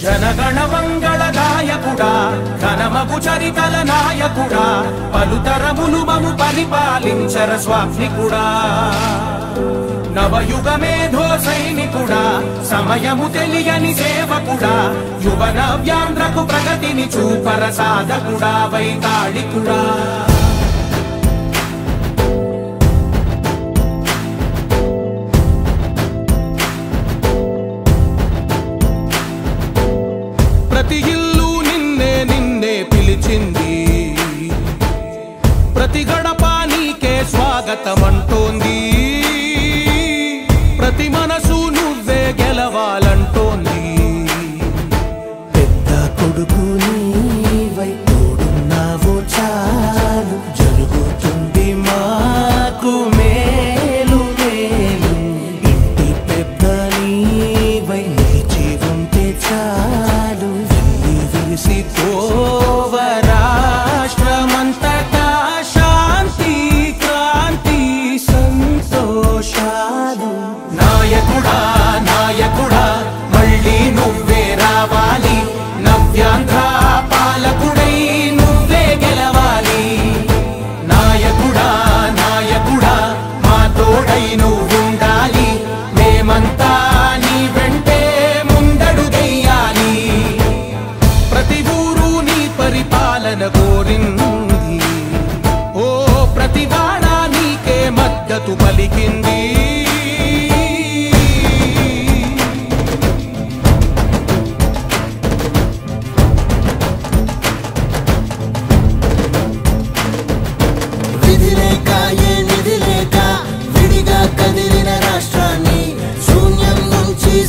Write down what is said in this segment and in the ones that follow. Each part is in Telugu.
జనగణ మంగళ గాయకుడా ఘనమగు చరితల నాయకుడా పలుతరములు మము పరిపాలించర స్వామికుడా నవయుగ మేధో సైనికుడా సమయము తెలియని సేవకుడా యువ నవ్యాంధ్రకు ప్రగతిని చూపర సాధకుడా వైతాళికుడా ప్రతి ఇల్లు నిన్నే నిన్నే పిలిచింది ప్రతి గడప నీకే స్వాగతమంటోంది ప్రతి మనసు నువ్వే గెలవాలంటోంది పెద్ద కొడుకు నీవై తోడున్నావు చాలు జరుగుతుంది మాకు మేలు మేలు ఇంటి పెద్ద నీవై నిలిచి ఉంటే చాలు వెళ్ళి విసిపోవ రాష్ట్రమంతటా శాంతి క్రాంతి సంతోషాలు నాయకుడా నాయకుడా మళ్ళీ నువ్వే రావాలి నవ్యాంధ్ర పాలకుడై నువ్వే గెలవాలి నాయకుడా నాయకుడా మా తోడై నువ్వుండాలి మేమంతా నీ వెంటే ముందడుగెయ్యాలి ప్రతి ఊరు నీ పరిపాలన కోరింది ఓ ప్రతి వాడ నీకే మద్దతు పలికింది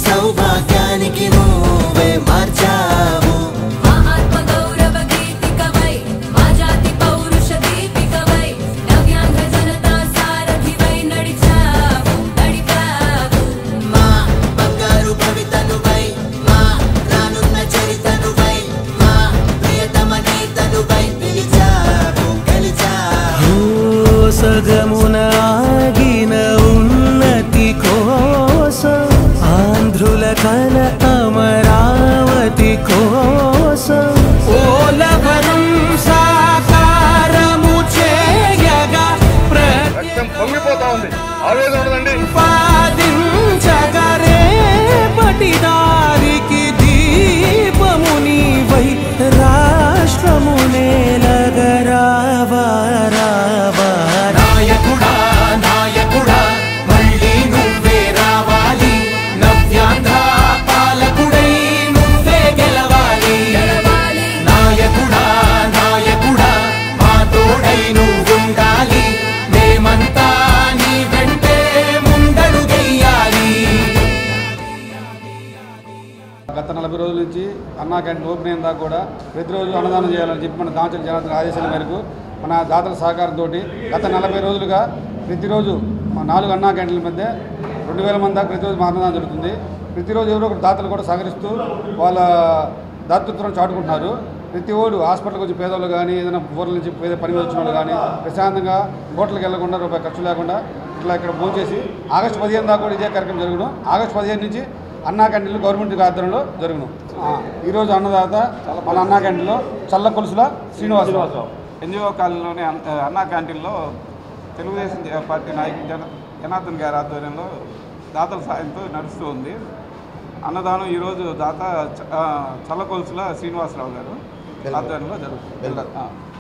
సౌభాగ్యానికి నువ్వే మార్చావు మా ఆత్మ గౌరవ గీతికవై మా జాతి పౌరుష దీపికవై నవ్యాంధ్ర జనతా సారథివై నడిచావు మా బంగారు భవితనువై మా రానున్న చరితనువై మా ప్రియతమ నేతనువై పిలిచావు గెలిచావు సగమున ఆగిన ఉన్నతి కోసం ఆంధ్రుల కల అమరావతి కోసం పోలవరం సాకారము చేయగా పొంగిపోతా ఉంది ఆవేదన ఉండదండి పాదించగరేపటి దారికి దీపము నీవై రాష్ట్రము నేలగరావా రావా నాయకుడా నాయకుడా మళ్ళీ నువ్వే రావాలి నవ్యాంధ్ర పాలకుడై నువ్వే గెలవాలి నాయకుడా నాయకుడా మా తోడై నువ్వుండాలి మేమంతా నీ వెంటే ముందడుగెయ్యాలి గత 40 రోజుల నుంచి అన్నా క్యాంటీన్ ఓపెన్ అయిన దాకా కూడా ప్రతిరోజు అన్నదానం చేయాలని చెప్పి మన దామచర్ల జనార్దన్ ఆదేశాల మేరకు మన దాతల సహకారంతో గత 40 రోజులుగా ప్రతిరోజు మా 4 అన్నా క్యాంటీన్ల మధ్య 2000 మంది దాకా ప్రతిరోజు మా అన్నదానం జరుగుతుంది ప్రతిరోజు ఎవరో ఒకరు దాతలు కూడా సహకరిస్తూ వాళ్ళ దాతృత్వం చాటుకుంటున్నారు ప్రతి ఓడు హాస్పిటల్కి వచ్చి పేదవాళ్ళు కానీ ఏదైనా ఊర్ల నుంచి పేద పని మీద వచ్చిన వాళ్ళు కానీ ప్రశాంతంగా హోటల్కి వెళ్లకుండా రూపాయి ఖర్చు లేకుండా ఇట్లా ఇక్కడ భోంచేసి ఆగస్టు 15 దాకా కూడా ఇదే కార్యక్రమం జరుగును ఆగస్టు 15 నుంచి అన్నా క్యాంటీన్లు గవర్నమెంట్ ఆధ్వర్యంలో జరుగును ఈరోజు అన్నదాత మన అన్నా క్యాంటీన్లో చల్ల కొలుసుల శ్రీనివాసరావు ఎన్జిఓ కాలనీలోని అన్నా క్యాంటీన్లో తెలుగుదేశం పార్టీ నాయకులు జనార్దన్ గారి ఆధ్వర్యంలో దాతల సాయంతో నడుస్తూ ఉంది అన్నదానం ఈరోజు దాత చల్లకొలుసుల శ్రీనివాసరావు గారు ఆధ్వర్యంలో జరుగుతుంది.